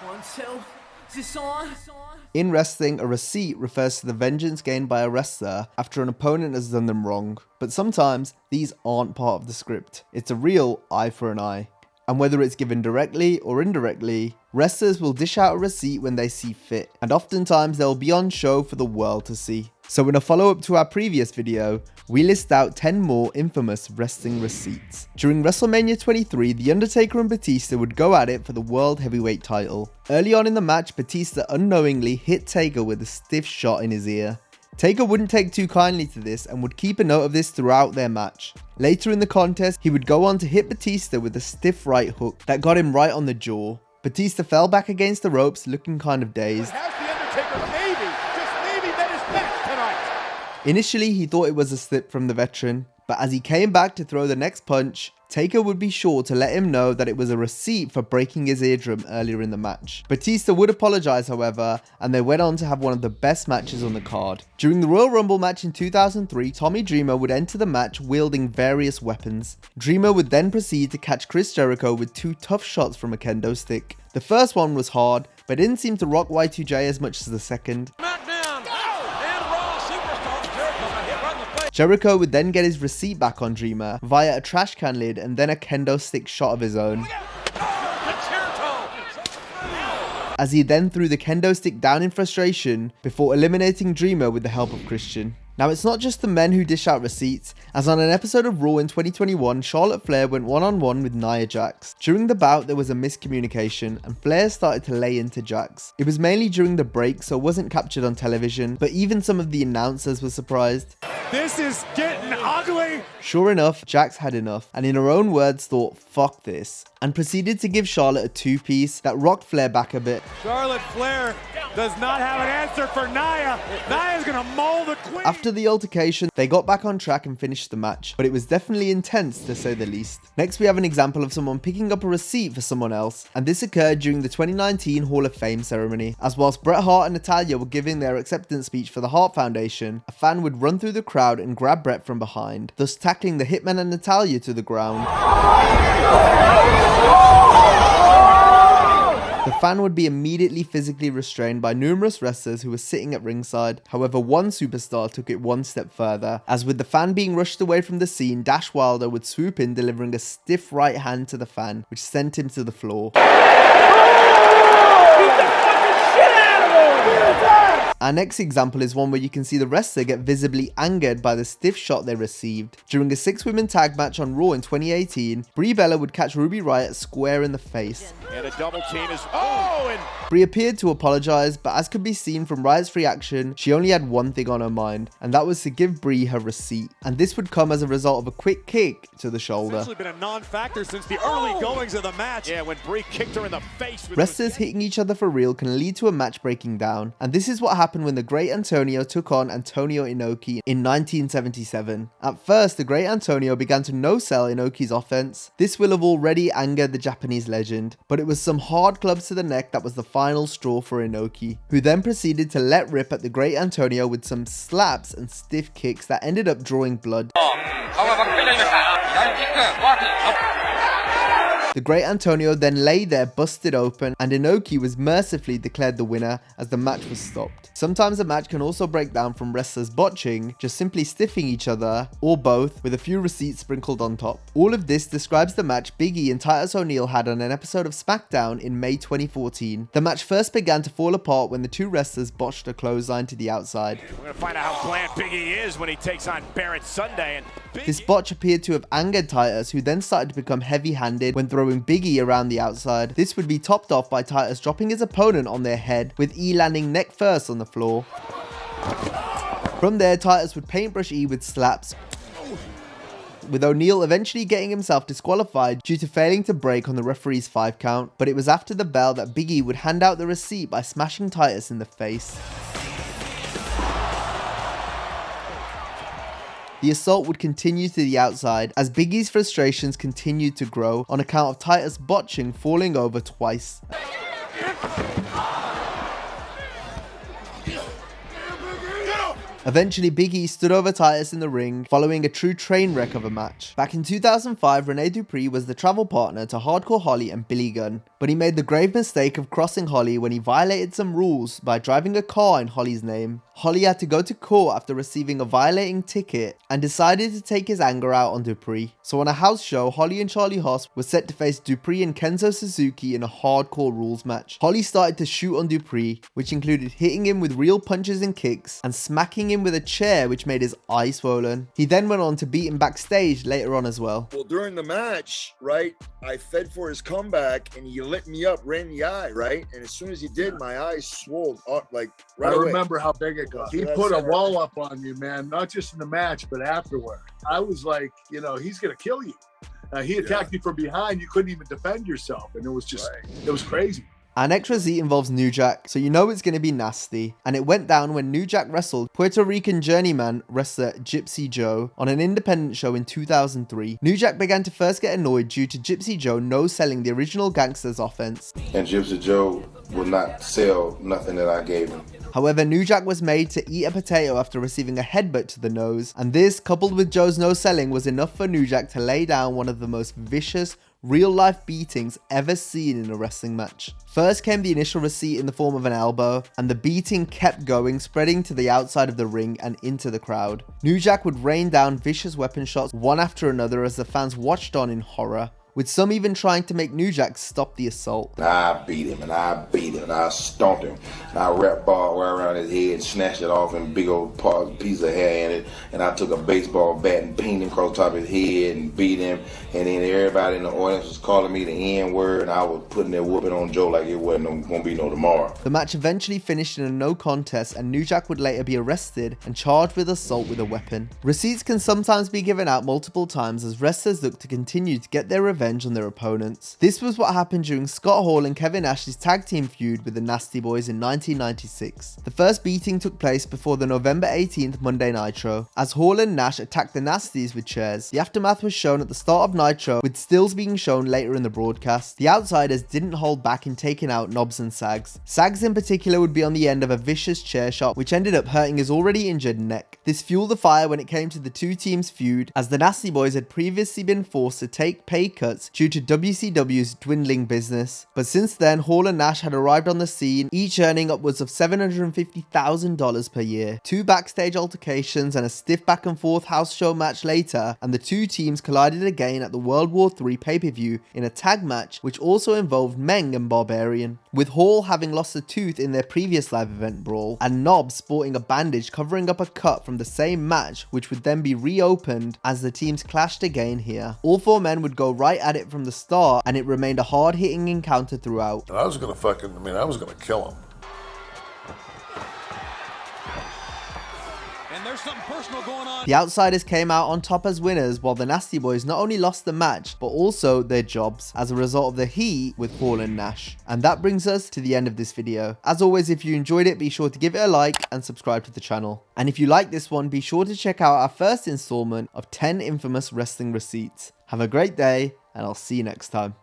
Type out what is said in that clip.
1, 2. Is this on? In wrestling, a receipt refers to the vengeance gained by a wrestler after an opponent has done them wrong. But sometimes, these aren't part of the script. It's a real eye for an eye. And whether it's given directly or indirectly, wrestlers will dish out a receipt when they see fit, and oftentimes they'll be on show for the world to see. So in a follow-up to our previous video, we list out 10 more infamous wrestling receipts. During WrestleMania 23, The Undertaker and Batista would go at it for the World Heavyweight title. Early on in the match, Batista unknowingly hit Taker with a stiff shot in his ear. Taker wouldn't take too kindly to this and would keep a note of this throughout their match. Later in the contest, he would go on to hit Batista with a stiff right hook that got him right on the jaw. Batista fell back against the ropes looking kind of dazed. Has the Undertaker maybe met his match tonight? Initially, he thought it was a slip from the veteran, but as he came back to throw the next punch, Taker would be sure to let him know that it was a receipt for breaking his eardrum earlier in the match. Batista would apologize, however, and they went on to have one of the best matches on the card. During the Royal Rumble match in 2003, Tommy Dreamer would enter the match wielding various weapons. Dreamer would then proceed to catch Chris Jericho with 2 tough shots from a kendo stick. The first one was hard, but didn't seem to rock Y2J as much as the second. Jericho would then get his receipt back on Dreamer via a trash can lid and then a kendo stick shot of his own, as he then threw the kendo stick down in frustration before eliminating Dreamer with the help of Christian. Now, it's not just the men who dish out receipts, as on an episode of Raw in 2021, Charlotte Flair went one-on-one with Nia Jax. During the bout, there was a miscommunication, and Flair started to lay into Jax. It was mainly during the break, so it wasn't captured on television, but even some of the announcers were surprised. This is getting ugly. Sure enough, Jax had enough, and in her own words thought, fuck this, and proceeded to give Charlotte a 2-piece that rocked Flair back a bit. Charlotte Flair does not have an answer for Nia. Nia's gonna maul the queen. After the altercation, they got back on track and finished the match, but it was definitely intense to say the least. Next, we have an example of someone picking up a receipt for someone else, and this occurred during the 2019 Hall of Fame ceremony. As whilst Bret Hart and Natalya were giving their acceptance speech for the Hart Foundation, a fan would run through the crowd and grab Bret from behind, thus tackling the Hitman and Natalya to the ground. The fan would be immediately physically restrained by numerous wrestlers who were sitting at ringside. However, one superstar took it one step further, as with the fan being rushed away from the scene, Dash Wilder would swoop in, delivering a stiff right hand to the fan, which sent him to the floor. Our next example is one where you can see the wrestler get visibly angered by the stiff shot they received. During a 6-women tag match on Raw in 2018, Brie Bella would catch Ruby Riott square in the face. And a double team is... Brie appeared to apologize, but as could be seen from Riott's reaction, she only had one thing on her mind, and that was to give Brie her receipt. And this would come as a result of a quick kick to the shoulder. It's been a non-factor since the early goings of the match. Yeah, when Brie kicked her in the face. Wrestlers hitting each other for real can lead to a match breaking down, and this is what happened when the Great Antonio took on Antonio Inoki in 1977. At first, the Great Antonio began to no-sell Inoki's offense. This will have already angered the Japanese legend, but it was some hard clubs to the neck that was the final straw for Inoki, who then proceeded to let rip at the Great Antonio with some slaps and stiff kicks that ended up drawing blood. The Great Antonio then lay there busted open, and Inoki was mercifully declared the winner as the match was stopped. Sometimes a match can also break down from wrestlers botching, just simply stiffing each other, or both, with a few receipts sprinkled on top. All of this describes the match Big E and Titus O'Neil had on an episode of SmackDown in May 2014. The match first began to fall apart when the two wrestlers botched a clothesline to the outside. We're going to find out how bland Big E is when he takes on Barrett Sunday. And this botch appeared to have angered Titus, who then started to become heavy-handed when throwing Big E around the outside. This would be topped off by Titus dropping his opponent on their head, with E landing neck first on the floor. From there, Titus would paintbrush E with slaps, with O'Neil eventually getting himself disqualified due to failing to break on the referee's 5 count. But it was after the bell that Big E would hand out the receipt by smashing Titus in the face. The assault would continue to the outside as Big E's frustrations continued to grow on account of Titus botching, falling over twice. Eventually, Big E stood over Titus in the ring, following a true train wreck of a match. Back in 2005, Rene Dupree was the travel partner to Hardcore Holly and Billy Gunn, but he made the grave mistake of crossing Holly when he violated some rules by driving a car in Holly's name. Holly had to go to court after receiving a violating ticket and decided to take his anger out on Dupree. So on a house show, Holly and Charlie Haas were set to face Dupree and Kenzo Suzuki in a hardcore rules match. Holly started to shoot on Dupree, which included hitting him with real punches and kicks and smacking him with a chair, which made his eye swollen. He then went on to beat him backstage later on as well. Well, during the match, right, I fed for his comeback and he lit me up right in the eye, right? And as soon as he did, my eyes swelled up like right away. I remember how big it got. He put a wall up on you, man, not just in the match, but afterward. I was like, you know, he's going to kill you. He attacked you from behind. You couldn't even defend yourself. And it was just, it was crazy. Our next receipt involves New Jack, so you know it's going to be nasty. And it went down when New Jack wrestled Puerto Rican journeyman wrestler GYPSY Joe on an independent show in 2003. New Jack began to first get annoyed due to GYPSY Joe no-selling the original Gangsters offense. And GYPSY Joe would not sell nothing that I gave him. However, New Jack was made to eat a potato after receiving a headbutt to the nose, and this, coupled with Joe's no-selling, was enough for New Jack to lay down one of the most vicious real-life beatings ever seen in a wrestling match. First came the initial receipt in the form of an elbow, and the beating kept going, spreading to the outside of the ring and into the crowd. New Jack would rain down vicious weapon shots one after another as the fans watched on in horror, with some even trying to make New Jack stop the assault. I beat him, and I beat him, and I stomped him, and I wrapped ball right around his head, snatched it off, and big old piece of hair in it, and I took a baseball bat and pinged him across the top of his head and beat him, and then everybody in the audience was calling me the N-word, and I was putting that whooping on Joe like it wasn't gonna be no tomorrow. The match eventually finished in a no contest, and New Jack would later be arrested and charged with assault with a weapon. Receipts can sometimes be given out multiple times as wrestlers look to continue to get their revenge on their opponents. This was what happened during Scott Hall and Kevin Nash's tag team feud with the Nasty Boys in 1996. The first beating took place before the November 18th Monday Nitro, as Hall and Nash attacked the Nasties with chairs. The aftermath was shown at the start of Nitro, with stills being shown later in the broadcast. The Outsiders didn't hold back in taking out Knobs and Sags. Sags in particular would be on the end of a vicious chair shot, which ended up hurting his already injured neck. This fueled the fire when it came to the two teams' feud, as the Nasty Boys had previously been forced to take pay cuts due to WCW's dwindling business. But since then, Hall and Nash had arrived on the scene, each earning upwards of $750,000 per year. Two backstage altercations and a stiff back and forth house show match later, and the two teams collided again at the World War III pay-per-view in a tag match, which also involved Meng and Barbarian, with Hall having lost a tooth in their previous live event brawl, and Knobs sporting a bandage covering up a cut from the same match, which would then be reopened as the teams clashed again here. All four men would go right at it from the start, and it remained a hard-hitting encounter throughout. And I was gonna I was gonna kill him. And there's something personal going on. The Outsiders came out on top as winners, while the Nasty Boys not only lost the match, but also their jobs as a result of the heat with Hall and Nash. And that brings us to the end of this video. As always, if you enjoyed it, be sure to give it a like and subscribe to the channel. And if you like this one, be sure to check out our first installment of 10 infamous wrestling receipts. Have a great day, and I'll see you next time.